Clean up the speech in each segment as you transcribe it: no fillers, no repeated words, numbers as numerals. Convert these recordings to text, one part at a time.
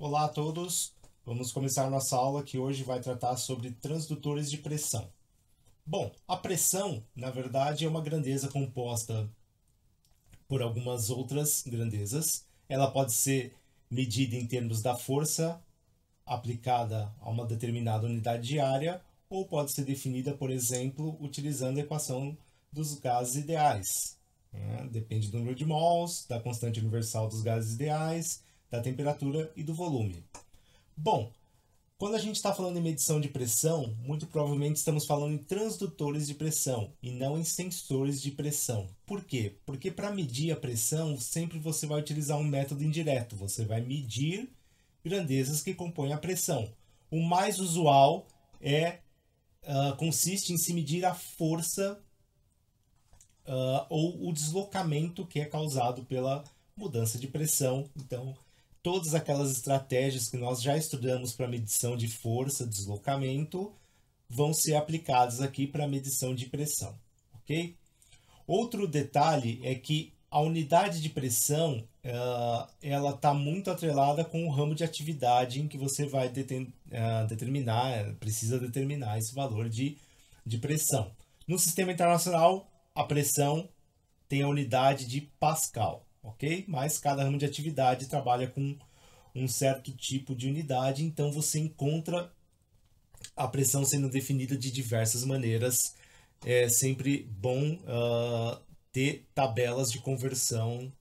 Olá a todos, vamos começar nossa aula que hoje vai tratar sobre transdutores de pressão. Bom, a pressão, na verdade, é uma grandeza composta por algumas outras grandezas. Ela pode ser medida em termos da força aplicada a uma determinada unidade de área, ou pode ser definida, por exemplo, utilizando a equação dos gases ideais. Depende do número de mols, da constante universal dos gases ideais, da temperatura e do volume. Bom, quando a gente está falando em medição de pressão, muito provavelmente estamos falando em transdutores de pressão e não em sensores de pressão. Por quê? Porque para medir a pressão, sempre você vai utilizar um método indireto. Você vai medir grandezas que compõem a pressão. O mais usual consiste em se medir a força ou o deslocamento que é causado pela mudança de pressão. Então, todas aquelas estratégias que nós já estudamos para medição de força, deslocamento, vão ser aplicadas aqui para medição de pressão, ok? Outro detalhe é que a unidade de pressão ela está muito atrelada com o ramo de atividade em que você vai precisa determinar esse valor de pressão. No sistema internacional, a pressão tem a unidade de Pascal, ok? Mas cada ramo de atividade trabalha com um certo tipo de unidade, então você encontra a pressão sendo definida de diversas maneiras. É sempre bom ter tabelas de conversão.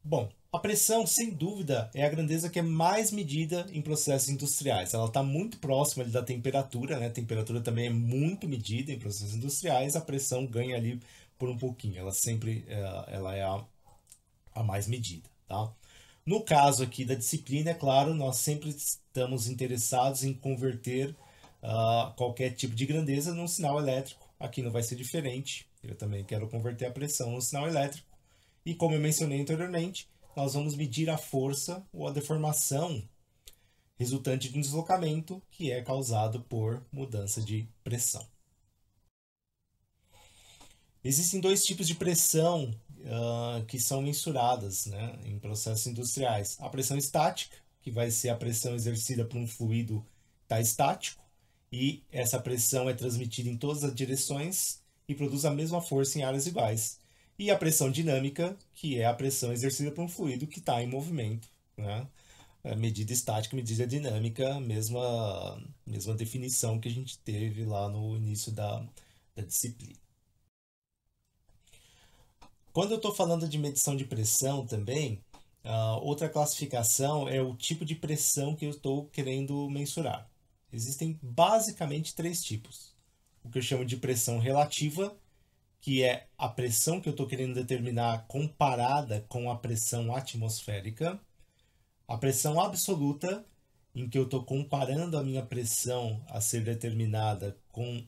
Bom, a pressão, sem dúvida, é a grandeza que é mais medida em processos industriais. Ela está muito próxima ali da temperatura, né? A temperatura também é muito medida em processos industriais. A pressão ganha ali por um pouquinho. Ela sempre ela é a mais medida, tá? No caso aqui da disciplina, é claro, nós sempre estamos interessados em converter qualquer tipo de grandeza num sinal elétrico. Aqui não vai ser diferente. Eu também quero converter a pressão num sinal elétrico. E como eu mencionei anteriormente, nós vamos medir a força ou a deformação resultante de um deslocamento que é causado por mudança de pressão. Existem dois tipos de pressão que são mensuradas, né, em processos industriais. A pressão estática, que vai ser a pressão exercida por um fluido que está estático, e essa pressão é transmitida em todas as direções e produz a mesma força em áreas iguais. E a pressão dinâmica, que é a pressão exercida por um fluido que está em movimento, né? Medida estática, medida dinâmica, mesma definição que a gente teve lá no início da disciplina. Quando eu estou falando de medição de pressão também, outra classificação é o tipo de pressão que eu estou querendo mensurar. Existem basicamente três tipos. O que eu chamo de pressão relativa, que é a pressão que eu estou querendo determinar comparada com a pressão atmosférica. A pressão absoluta, em que eu estou comparando a minha pressão a ser determinada com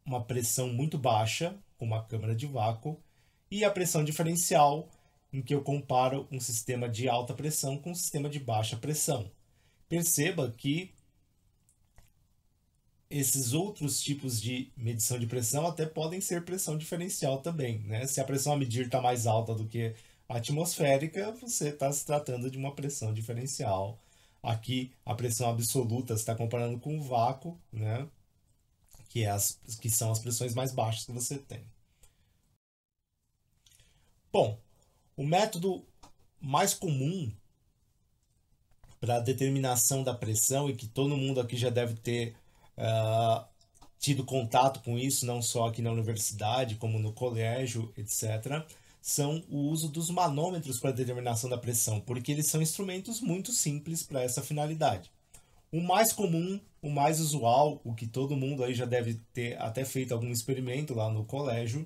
uma pressão muito baixa, com uma câmara de vácuo. E a pressão diferencial, em que eu comparo um sistema de alta pressão com um sistema de baixa pressão. Perceba que esses outros tipos de medição de pressão até podem ser pressão diferencial também, né? Se a pressão a medir está mais alta do que a atmosférica, você está se tratando de uma pressão diferencial. Aqui, a pressão absoluta está comparando com o vácuo, né? Que são as pressões mais baixas que você tem. Bom, o método mais comum para a determinação da pressão, e que todo mundo aqui já deve ter tido contato com isso, não só aqui na universidade, como no colégio, etc., são o uso dos manômetros para a determinação da pressão, porque eles são instrumentos muito simples para essa finalidade. O mais comum, o mais usual, o que todo mundo aí já deve ter até feito algum experimento lá no colégio,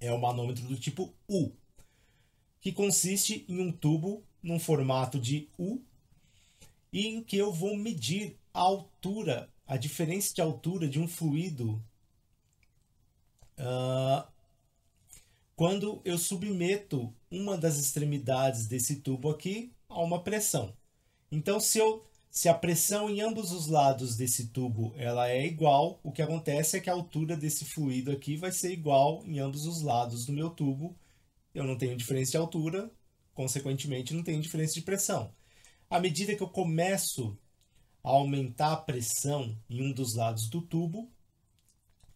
é o manômetro do tipo U, que consiste em um tubo num formato de U, e em que eu vou medir a altura, a diferença de altura de um fluido quando eu submeto uma das extremidades desse tubo aqui a uma pressão. Então, se a pressão em ambos os lados desse tubo ela é igual, o que acontece é que a altura desse fluido aqui vai ser igual em ambos os lados do meu tubo. Eu não tenho diferença de altura, consequentemente não tenho diferença de pressão. À medida que eu começo a aumentar a pressão em um dos lados do tubo,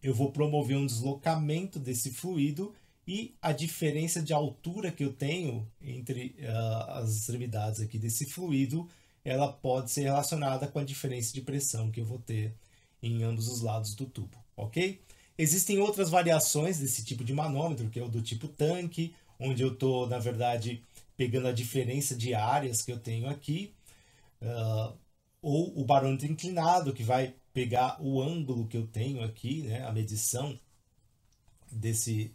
eu vou promover um deslocamento desse fluido e a diferença de altura que eu tenho entre as extremidades aqui desse fluido, ela pode ser relacionada com a diferença de pressão que eu vou ter em ambos os lados do tubo, ok? Existem outras variações desse tipo de manômetro, que é o do tipo tanque, onde eu estou, na verdade, pegando a diferença de áreas que eu tenho aqui, ou o barômetro inclinado, que vai pegar o ângulo que eu tenho aqui, né, a medição desse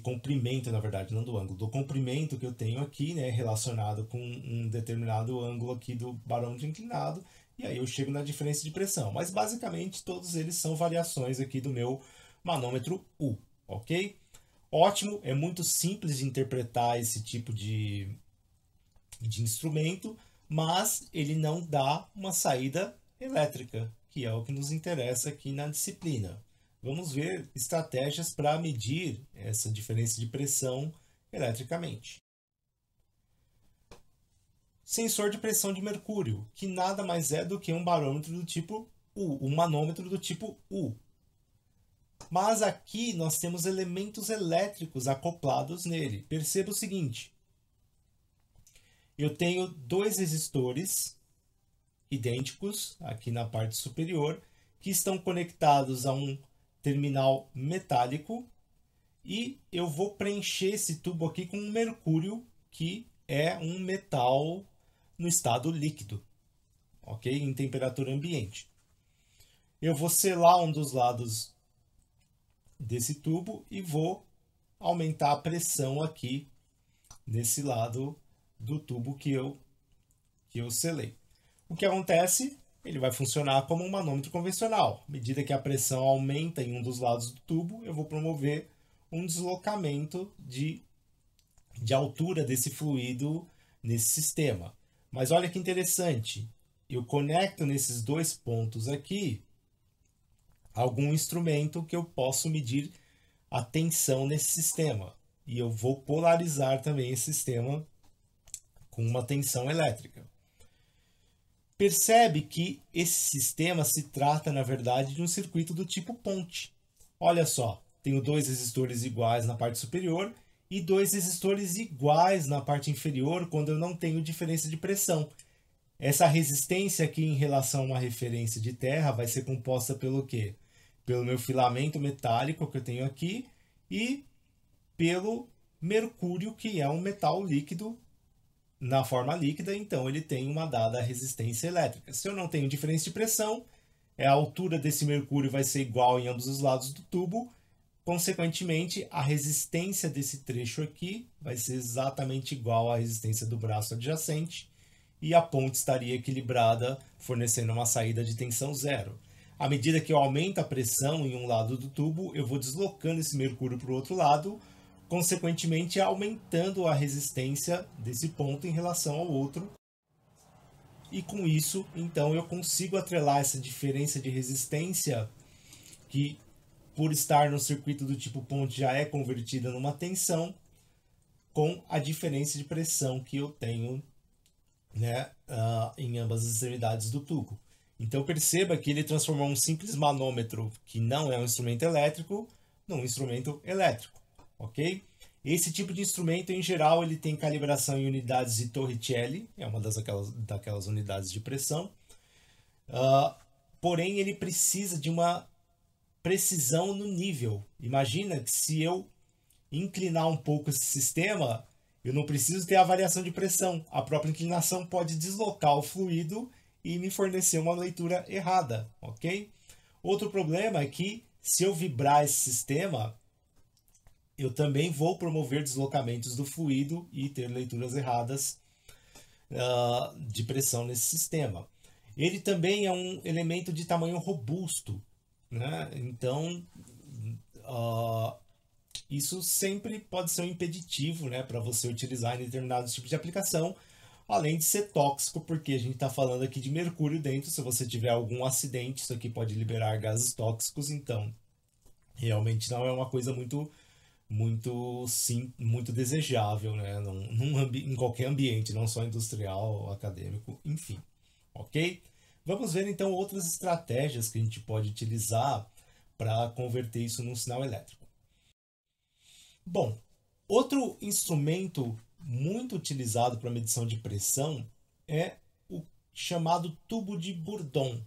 comprimento, na verdade, não do ângulo, do comprimento que eu tenho aqui, né, relacionado com um determinado ângulo aqui do barômetro inclinado, e aí eu chego na diferença de pressão. Mas basicamente todos eles são variações aqui do meu manômetro U, ok? Ótimo, é muito simples de interpretar esse tipo de instrumento, mas ele não dá uma saída elétrica, que é o que nos interessa aqui na disciplina. Vamos ver estratégias para medir essa diferença de pressão eletricamente. Sensor de pressão de mercúrio, que nada mais é do que um barômetro do tipo U, um manômetro do tipo U. Mas aqui nós temos elementos elétricos acoplados nele. Perceba o seguinte: eu tenho dois resistores idênticos aqui na parte superior que estão conectados a um terminal metálico e eu vou preencher esse tubo aqui com um mercúrio, que é um metal no estado líquido, ok? Em temperatura ambiente. Eu vou selar um dos lados desse tubo e vou aumentar a pressão aqui nesse lado do tubo que eu selei. O que acontece? Ele vai funcionar como um manômetro convencional. À medida que a pressão aumenta em um dos lados do tubo, eu vou promover um deslocamento de altura desse fluido nesse sistema. Mas olha que interessante, eu conecto nesses dois pontos aqui algum instrumento que eu posso medir a tensão nesse sistema. E eu vou polarizar também esse sistema com uma tensão elétrica. Percebe que esse sistema se trata, na verdade, de um circuito do tipo ponte. Olha só, tenho dois resistores iguais na parte superior e dois resistores iguais na parte inferior quando eu não tenho diferença de pressão. Essa resistência aqui em relação a uma referência de terra vai ser composta pelo quê? Pelo meu filamento metálico que eu tenho aqui e pelo mercúrio, que é um metal líquido na forma líquida, então ele tem uma dada resistência elétrica. Se eu não tenho diferença de pressão, a altura desse mercúrio vai ser igual em ambos os lados do tubo, consequentemente a resistência desse trecho aqui vai ser exatamente igual à resistência do braço adjacente e a ponte estaria equilibrada, fornecendo uma saída de tensão zero. À medida que eu aumento a pressão em um lado do tubo, eu vou deslocando esse mercúrio para o outro lado, consequentemente aumentando a resistência desse ponto em relação ao outro. E com isso, então, eu consigo atrelar essa diferença de resistência, que por estar no circuito do tipo ponte já é convertida numa tensão, com a diferença de pressão que eu tenho, né, em ambas as extremidades do tubo. Então perceba que ele transformou um simples manômetro, que não é um instrumento elétrico, num instrumento elétrico, ok? Esse tipo de instrumento, em geral, ele tem calibração em unidades de Torricelli, é uma daquelas unidades de pressão, porém ele precisa de uma precisão no nível. Imagina que se eu inclinar um pouco esse sistema, eu não preciso ter a variação de pressão. A própria inclinação pode deslocar o fluido e me fornecer uma leitura errada, ok? Outro problema é que se eu vibrar esse sistema, eu também vou promover deslocamentos do fluido e ter leituras erradas de pressão nesse sistema. Ele também é um elemento de tamanho robusto, né? Então, isso sempre pode ser um impeditivo, né, para você utilizar em determinados tipos de aplicação, além de ser tóxico, porque a gente está falando aqui de mercúrio dentro. Se você tiver algum acidente, isso aqui pode liberar gases tóxicos, então realmente não é uma coisa muito muito, sim, muito desejável, né? Em qualquer ambiente, não só industrial, acadêmico, enfim. Ok? Vamos ver então outras estratégias que a gente pode utilizar para converter isso num sinal elétrico. Bom, outro instrumento muito utilizado para medição de pressão é o chamado tubo de Bourdon,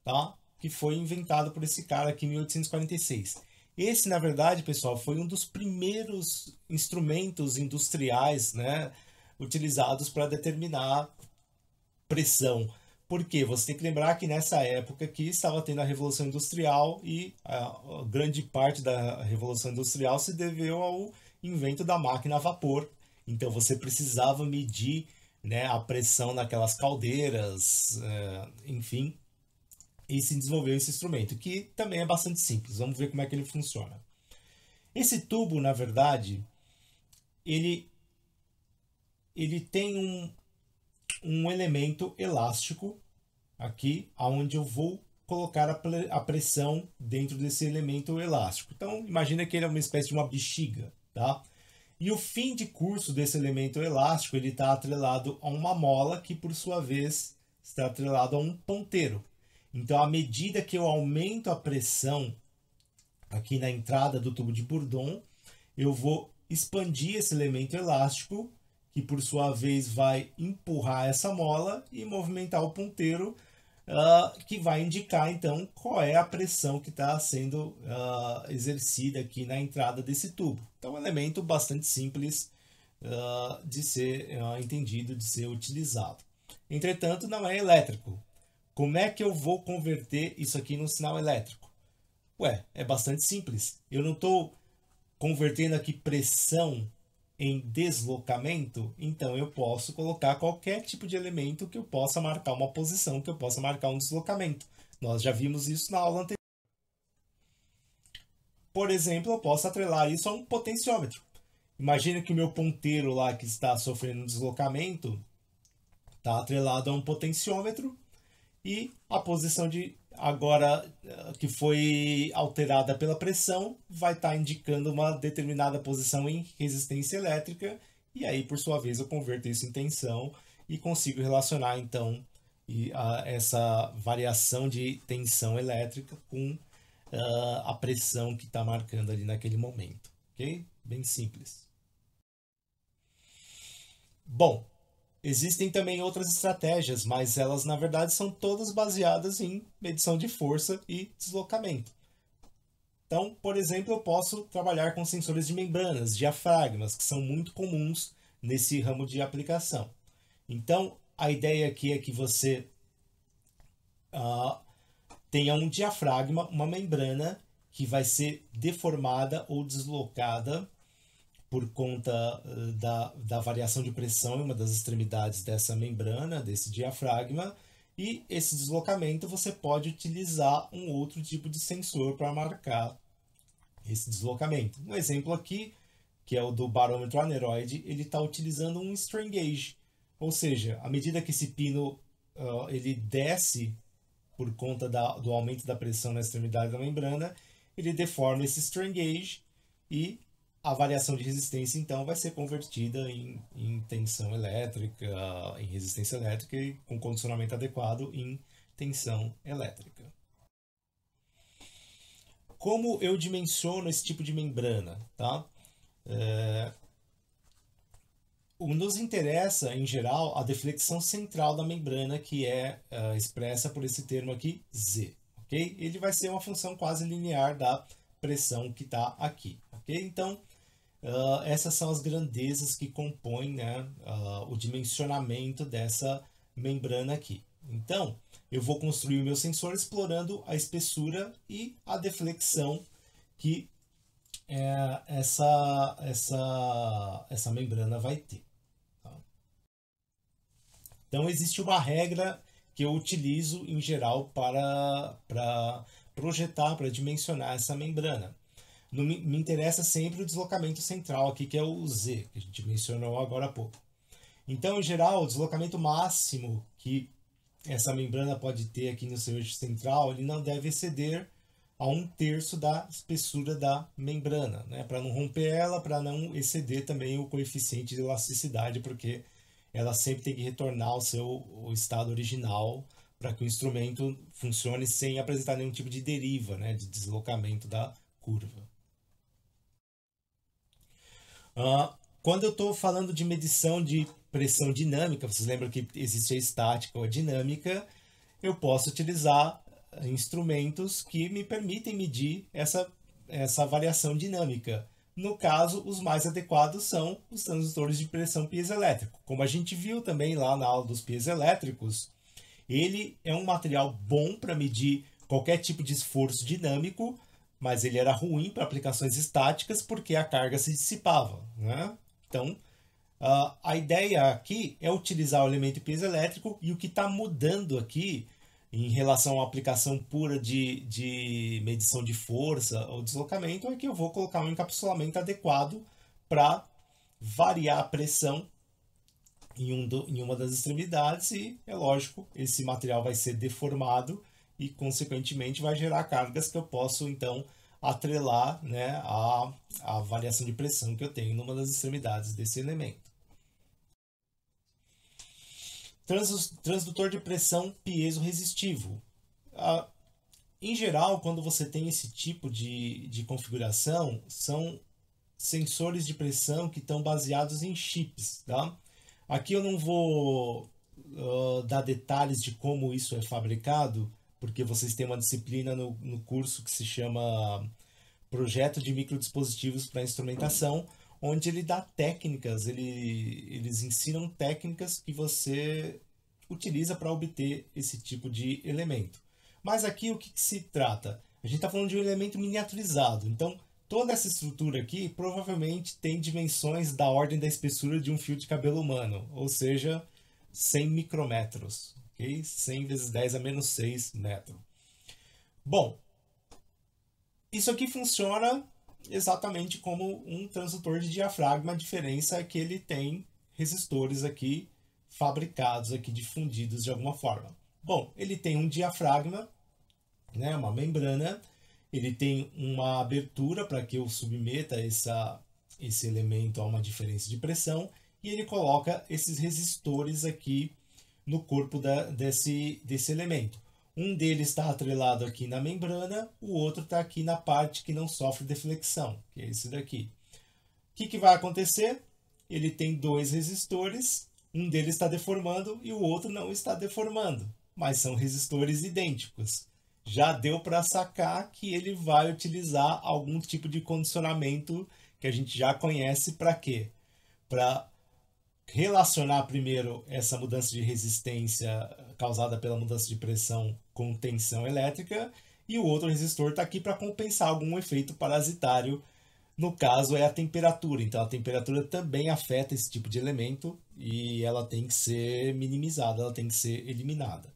tá? Que foi inventado por esse cara aqui em 1846. Esse, na verdade, pessoal, foi um dos primeiros instrumentos industriais, né, utilizados para determinar pressão. Porque você tem que lembrar que nessa época aqui estava tendo a Revolução Industrial e a grande parte da Revolução Industrial se deveu ao invento da máquina a vapor. Então você precisava medir, né, a pressão naquelas caldeiras, enfim, e se desenvolveu esse instrumento, que também é bastante simples. Vamos ver como é que ele funciona. Esse tubo, na verdade, ele, ele tem um elemento elástico aqui, aonde eu vou colocar a pressão dentro desse elemento elástico. Então, imagina que ele é uma espécie de uma bexiga, tá? E o fim de curso desse elemento elástico, ele está atrelado a uma mola que, por sua vez, está atrelado a um ponteiro. Então, à medida que eu aumento a pressão aqui na entrada do tubo de Bourdon, eu vou expandir esse elemento elástico, que por sua vez vai empurrar essa mola e movimentar o ponteiro, que vai indicar então qual é a pressão que está sendo exercida aqui na entrada desse tubo. Então, é um elemento bastante simples de ser entendido, de ser utilizado. Entretanto, não é elétrico. Como é que eu vou converter isso aqui num sinal elétrico? Ué, é bastante simples. Eu não estou convertendo aqui pressão em deslocamento, então eu posso colocar qualquer tipo de elemento que eu possa marcar uma posição, que eu possa marcar um deslocamento. Nós já vimos isso na aula anterior. Por exemplo, eu posso atrelar isso a um potenciômetro. Imagina que o meu ponteiro lá que está sofrendo um deslocamento está atrelado a um potenciômetro e a posição de agora que foi alterada pela pressão vai estar indicando uma determinada posição em resistência elétrica, e aí por sua vez eu converto isso em tensão e consigo relacionar então essa variação de tensão elétrica com a pressão que está marcando ali naquele momento, ok? Bem simples. Bom, existem também outras estratégias, mas elas na verdade são todas baseadas em medição de força e deslocamento. Então, por exemplo, eu posso trabalhar com sensores de membranas, diafragmas, que são muito comuns nesse ramo de aplicação. Então, a ideia aqui é que você tenha um diafragma, uma membrana que vai ser deformada ou deslocada por conta da variação de pressão em uma das extremidades dessa membrana, desse diafragma, e esse deslocamento você pode utilizar um outro tipo de sensor para marcar esse deslocamento. Um exemplo aqui, que é o do barômetro aneroide, ele está utilizando um strain gauge, ou seja, à medida que esse pino ele desce por conta do aumento da pressão na extremidade da membrana, ele deforma esse strain gauge e a variação de resistência, então, vai ser convertida em tensão elétrica, em resistência elétrica e com condicionamento adequado em tensão elétrica. Como eu dimensiono esse tipo de membrana? Tá? Nos interessa, em geral, a deflexão central da membrana, que é expressa por esse termo aqui, Z. Okay? Ele vai ser uma função quase linear da pressão que está aqui. Okay? Então, essas são as grandezas que compõem, né, o dimensionamento dessa membrana aqui. Então, eu vou construir o meu sensor explorando a espessura e a deflexão que essa membrana vai ter. Tá? Então, existe uma regra que eu utilizo em geral para projetar, para dimensionar essa membrana. Me interessa sempre o deslocamento central aqui, que é o Z, que a gente mencionou agora há pouco. Então, em geral, o deslocamento máximo que essa membrana pode ter aqui no seu eixo central, ele não deve exceder a 1/3 da espessura da membrana, né? Para não romper ela, para não exceder também o coeficiente de elasticidade, porque ela sempre tem que retornar ao seu estado original para que o instrumento funcione sem apresentar nenhum tipo de deriva, né? De deslocamento da curva. Quando eu estou falando de medição de pressão dinâmica, vocês lembram que existe a estática ou a dinâmica, eu posso utilizar instrumentos que me permitem medir essa variação dinâmica. No caso, os mais adequados são os transdutores de pressão piezoelétrico. Como a gente viu também lá na aula dos piezoelétricos, ele é um material bom para medir qualquer tipo de esforço dinâmico, mas ele era ruim para aplicações estáticas porque a carga se dissipava, né? Então, a ideia aqui é utilizar o elemento piezoelétrico, e o que está mudando aqui em relação à aplicação pura de medição de força ou deslocamento é que eu vou colocar um encapsulamento adequado para variar a pressão em uma das extremidades, e é lógico, esse material vai ser deformado e consequentemente vai gerar cargas que eu posso então atrelar, né, a variação de pressão que eu tenho numa das extremidades desse elemento. Transdutor de pressão piezo-resistivo. Em geral, quando você tem esse tipo de configuração, são sensores de pressão que estão baseados em chips, tá? Aqui eu não vou dar detalhes de como isso é fabricado, porque vocês têm uma disciplina no curso que se chama Projeto de Microdispositivos para Instrumentação, onde ele dá técnicas, eles ensinam técnicas que você utiliza para obter esse tipo de elemento. Mas aqui o que se trata? A gente está falando de um elemento miniaturizado, então toda essa estrutura aqui provavelmente tem dimensões da ordem da espessura de um fio de cabelo humano, ou seja, 100 micrômetros, ok? 100 vezes 10 a menos 6 metros. Bom, isso aqui funciona exatamente como um transdutor de diafragma. A diferença é que ele tem resistores aqui fabricados, aqui difundidos de alguma forma. Bom, ele tem um diafragma, né, uma membrana, ele tem uma abertura para que eu submeta esse elemento a uma diferença de pressão, e ele coloca esses resistores aqui no corpo desse elemento. Um deles está atrelado aqui na membrana, o outro está aqui na parte que não sofre deflexão, que é esse daqui. O que vai acontecer? Ele tem dois resistores, um deles está deformando e o outro não está deformando, mas são resistores idênticos. Já deu para sacar que ele vai utilizar algum tipo de condicionamento que a gente já conhece. Para quê? Para relacionar primeiro essa mudança de resistência causada pela mudança de pressão com tensão elétrica, e o outro resistor está aqui para compensar algum efeito parasitário. No caso é a temperatura, então a temperatura também afeta esse tipo de elemento e ela tem que ser minimizada, ela tem que ser eliminada.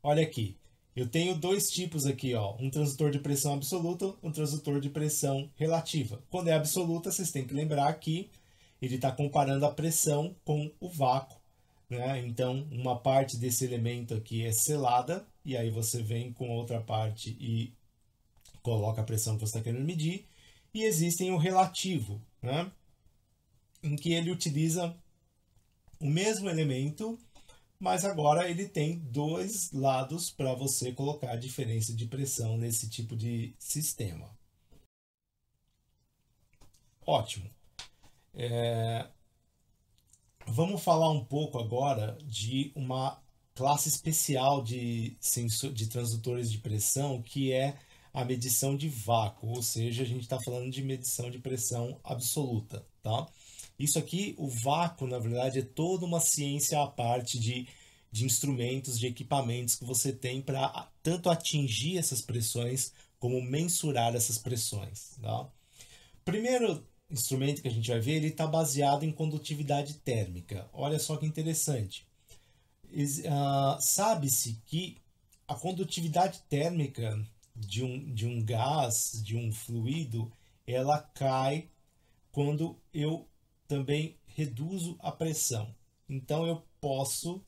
Olha aqui, eu tenho dois tipos aqui, ó, um transdutor de pressão absoluta, um transdutor de pressão relativa. Quando é absoluta, vocês têm que lembrar que ele está comparando a pressão com o vácuo, né? Então, uma parte desse elemento aqui é selada, e aí você vem com outra parte e coloca a pressão que você está querendo medir. E existem o relativo, né, em que ele utiliza o mesmo elemento, mas agora ele tem dois lados para você colocar a diferença de pressão nesse tipo de sistema. Ótimo. Vamos falar um pouco agora de uma classe especial de transdutores de pressão, que é a medição de vácuo, ou seja, a gente está falando de medição de pressão absoluta, tá? Isso aqui, o vácuo, na verdade, é toda uma ciência à parte de instrumentos, de equipamentos que você tem para tanto atingir essas pressões como mensurar essas pressões, tá? Primeiro instrumento que a gente vai ver, ele está baseado em condutividade térmica. Olha só que interessante. Sabe-se que a condutividade térmica de um gás, de um fluido, ela cai quando eu também reduzo a pressão. Então eu posso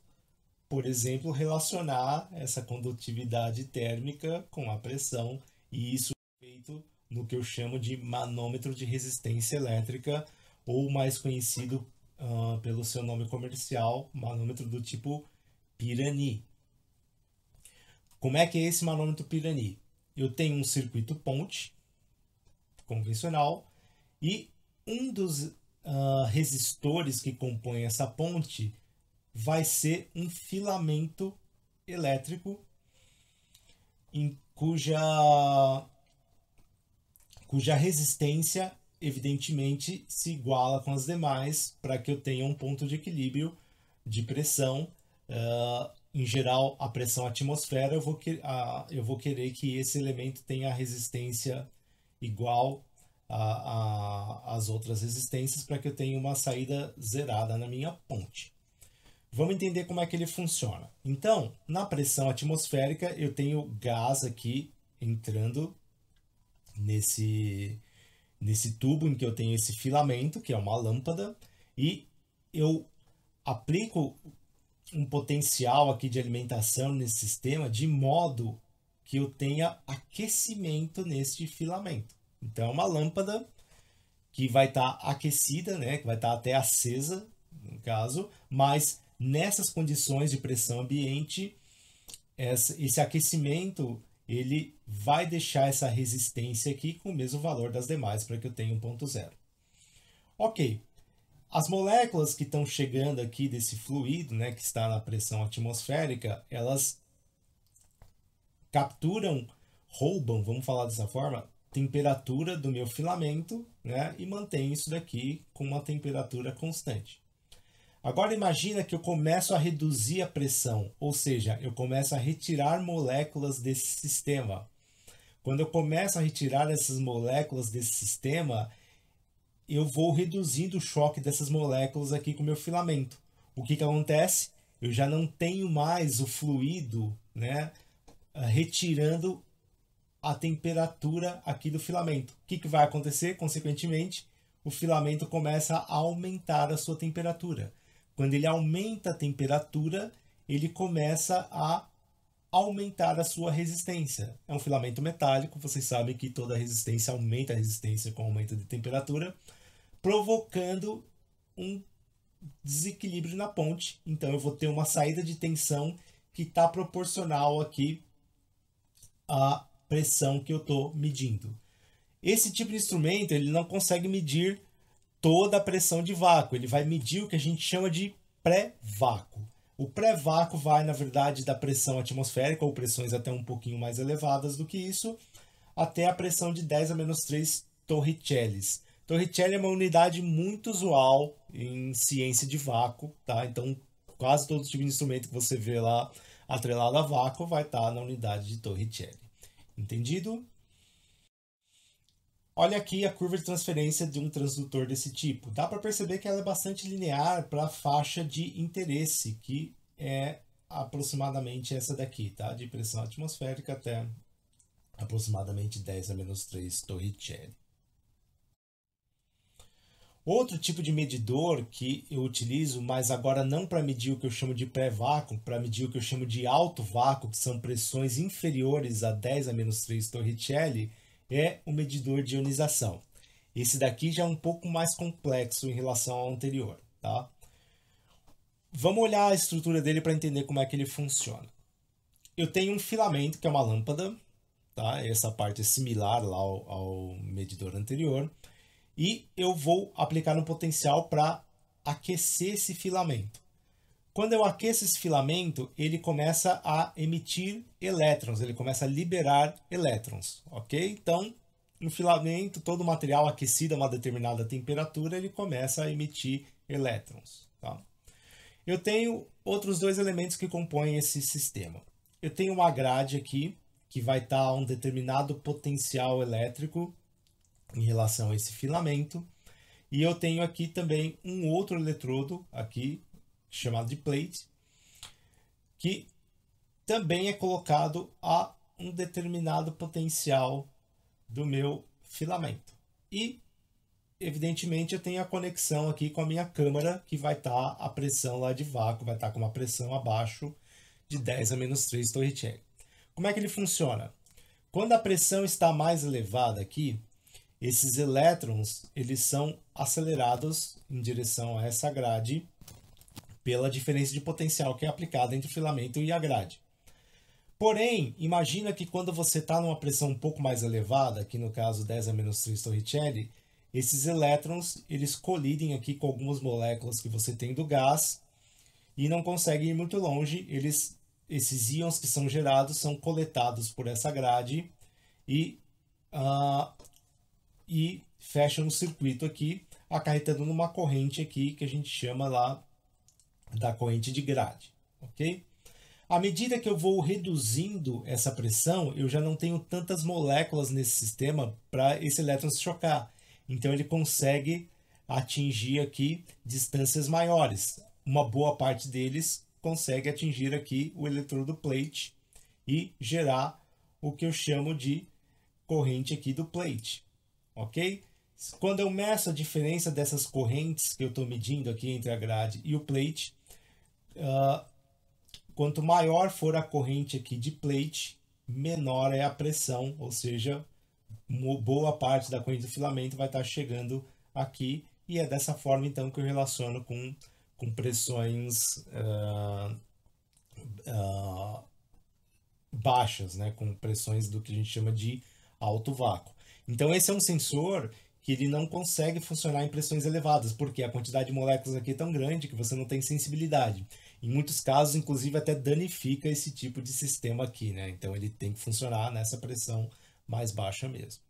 por exemplo, relacionar essa condutividade térmica com a pressão, e isso é feito no que eu chamo de manômetro de resistência elétrica, ou mais conhecido pelo seu nome comercial, manômetro do tipo Pirani. Como é que é esse manômetro Pirani? Eu tenho um circuito ponte convencional e um dos resistores que compõem essa ponte vai ser um filamento elétrico cuja resistência evidentemente se iguala com as demais para que eu tenha um ponto de equilíbrio de pressão. Em geral, a pressão atmosfera, eu vou querer que esse elemento tenha a resistência igual às outras resistências para que eu tenha uma saída zerada na minha ponte. Vamos entender como é que ele funciona. Então, na pressão atmosférica, eu tenho gás aqui entrando nesse tubo em que eu tenho esse filamento, que é uma lâmpada, e eu aplico um potencial aqui de alimentação nesse sistema de modo que eu tenha aquecimento neste filamento. Então, é uma lâmpada que vai estar aquecida, né, que vai estar até acesa, no caso, mas nessas condições de pressão ambiente, esse aquecimento ele vai deixar essa resistência aqui com o mesmo valor das demais para que eu tenha 1.0. Ok, as moléculas que estão chegando aqui desse fluido, né, que está na pressão atmosférica, elas roubam, vamos falar dessa forma, temperatura do meu filamento, né, e mantém isso daqui com uma temperatura constante. Agora imagina que eu começo a reduzir a pressão, ou seja, eu começo a retirar moléculas desse sistema. Quando eu começo a retirar essas moléculas desse sistema, eu vou reduzindo o choque dessas moléculas aqui com o meu filamento. O que acontece? Eu já não tenho mais o fluido, né, retirando a temperatura aqui do filamento. O que vai acontecer? Consequentemente, o filamento começa a aumentar a sua temperatura. Quando ele aumenta a temperatura, ele começa a aumentar a sua resistência. É um filamento metálico, vocês sabem que toda resistência aumenta a resistência com o aumento de temperatura, provocando um desequilíbrio na ponte. Então eu vou ter uma saída de tensão que está proporcional aqui à pressão que eu estou medindo. Esse tipo de instrumento ele não consegue medir toda a pressão de vácuo, ele vai medir o que a gente chama de pré-vácuo. O pré-vácuo vai, na verdade, da pressão atmosférica, ou pressões até um pouquinho mais elevadas do que isso, até a pressão de 10 a menos 3 torricellis. Torricelli é uma unidade muito usual em ciência de vácuo, tá? Então, quase todo tipo de instrumento que você vê lá atrelado a vácuo vai estar na unidade de Torricelli. Entendido? Olha aqui a curva de transferência de um transdutor desse tipo. Dá para perceber que ela é bastante linear para a faixa de interesse, que é aproximadamente essa daqui, tá? De pressão atmosférica até aproximadamente 10 a menos 3 Torricelli. Outro tipo de medidor que eu utilizo, mas agora não para medir o que eu chamo de pré-vácuo, para medir o que eu chamo de alto vácuo, que são pressões inferiores a 10 a menos 3 Torricelli, é o medidor de ionização. Esse daqui já é um pouco mais complexo em relação ao anterior, tá? Vamos olhar a estrutura dele para entender como é que ele funciona. Eu tenho um filamento, que é uma lâmpada, tá? Essa parte é similar lá ao medidor anterior. E eu vou aplicar um potencial para aquecer esse filamento. Quando eu aqueço esse filamento, ele começa a emitir elétrons, ele começa a liberar elétrons, ok? Então, no filamento, todo o material aquecido a uma determinada temperatura, ele começa a emitir elétrons, tá? Eu tenho outros dois elementos que compõem esse sistema. Eu tenho uma grade aqui, que vai estar a um determinado potencial elétrico em relação a esse filamento. E eu tenho aqui também um outro eletrodo, aqui, chamado de plate, que também é colocado a um determinado potencial do meu filamento. E evidentemente eu tenho a conexão aqui com a minha câmara, que vai estar a pressão lá de vácuo, vai estar com uma pressão abaixo de 10 a menos 3 Torricelli. Como é que ele funciona? Quando a pressão está mais elevada aqui, esses elétrons eles são acelerados em direção a essa grade pela diferença de potencial que é aplicada entre o filamento e a grade. Porém, imagina que quando você está numa pressão um pouco mais elevada, aqui no caso 10 a menos 3 Torricelli, esses elétrons eles colidem aqui com algumas moléculas que você tem do gás e não conseguem ir muito longe. Esses íons que são gerados são coletados por essa grade e fecham um circuito aqui, acarretando numa corrente aqui que a gente chama lá da corrente de grade, ok? À medida que eu vou reduzindo essa pressão, eu já não tenho tantas moléculas nesse sistema para esse elétron se chocar. Então ele consegue atingir aqui distâncias maiores. Uma boa parte deles consegue atingir aqui o eletrodo plate e gerar o que eu chamo de corrente aqui do plate, ok? Quando eu meço a diferença dessas correntes que eu estou medindo aqui entre a grade e o plate, quanto maior for a corrente aqui de plate, menor é a pressão, ou seja, uma boa parte da corrente do filamento vai estar chegando aqui, e é dessa forma então que eu relaciono com pressões baixas, né? Com pressões do que a gente chama de alto vácuo. Então esse é um sensor que ele não consegue funcionar em pressões elevadas, porque a quantidade de moléculas aqui é tão grande que você não tem sensibilidade. Em muitos casos, inclusive, até danifica esse tipo de sistema aqui, né? Então ele tem que funcionar nessa pressão mais baixa mesmo.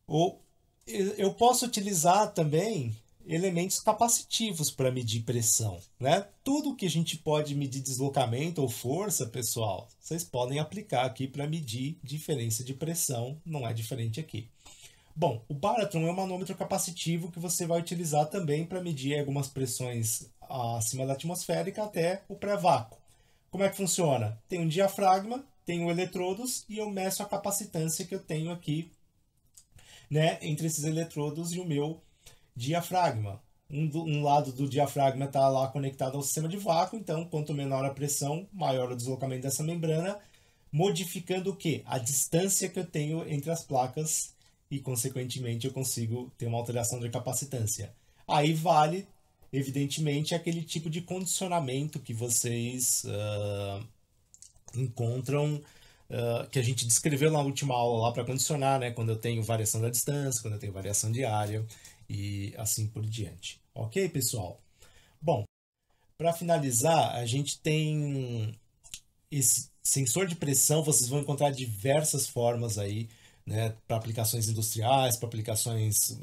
Ou eu posso utilizar também elementos capacitivos para medir pressão, né? Tudo que a gente pode medir deslocamento ou força, pessoal, vocês podem aplicar aqui para medir diferença de pressão, não é diferente aqui. Bom, o Baratron é um manômetro capacitivo que você vai utilizar também para medir algumas pressões acima da atmosférica até o pré-vácuo. Como é que funciona? Tem um diafragma, tenho eletrodos e eu meço a capacitância que eu tenho aqui, né, entre esses eletrodos e o meu diafragma. Um lado do diafragma está lá conectado ao sistema de vácuo, então quanto menor a pressão, maior o deslocamento dessa membrana, modificando o quê? A distância que eu tenho entre as placas e, consequentemente, eu consigo ter uma alteração de capacitância. Aí vale, evidentemente, aquele tipo de condicionamento que vocês encontram, que a gente descreveu na última aula lá para condicionar, né? Quando eu tenho variação da distância, quando eu tenho variação de área e assim por diante. Ok, pessoal? Bom, para finalizar, a gente tem esse sensor de pressão, vocês vão encontrar diversas formas aí, né, para aplicações industriais, para aplicações,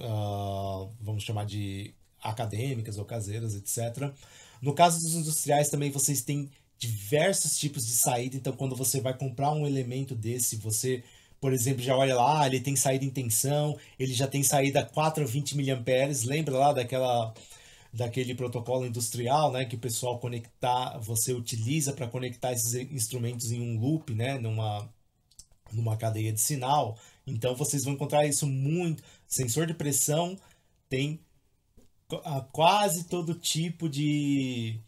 vamos chamar de acadêmicas ou caseiras, etc. No caso dos industriais também vocês têm diversos tipos de saída, então quando você vai comprar um elemento desse, você, por exemplo, já olha lá, ele tem saída em tensão, ele já tem saída 4 a 20 mA, lembra lá daquele protocolo industrial, né, que o pessoal você utiliza para conectar esses instrumentos em um loop, né, numa cadeia de sinal. Então vocês vão encontrar isso muito. Sensor de pressão tem quase todo tipo de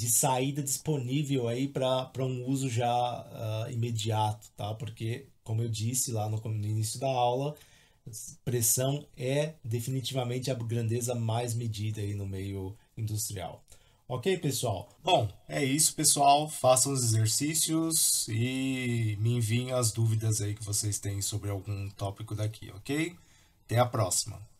saída disponível aí para um uso já imediato, tá? Porque, como eu disse lá no início da aula, pressão é definitivamente a grandeza mais medida aí no meio industrial. Ok, pessoal? Bom, é isso, pessoal. Façam os exercícios e me enviem as dúvidas aí que vocês têm sobre algum tópico daqui, ok? Até a próxima!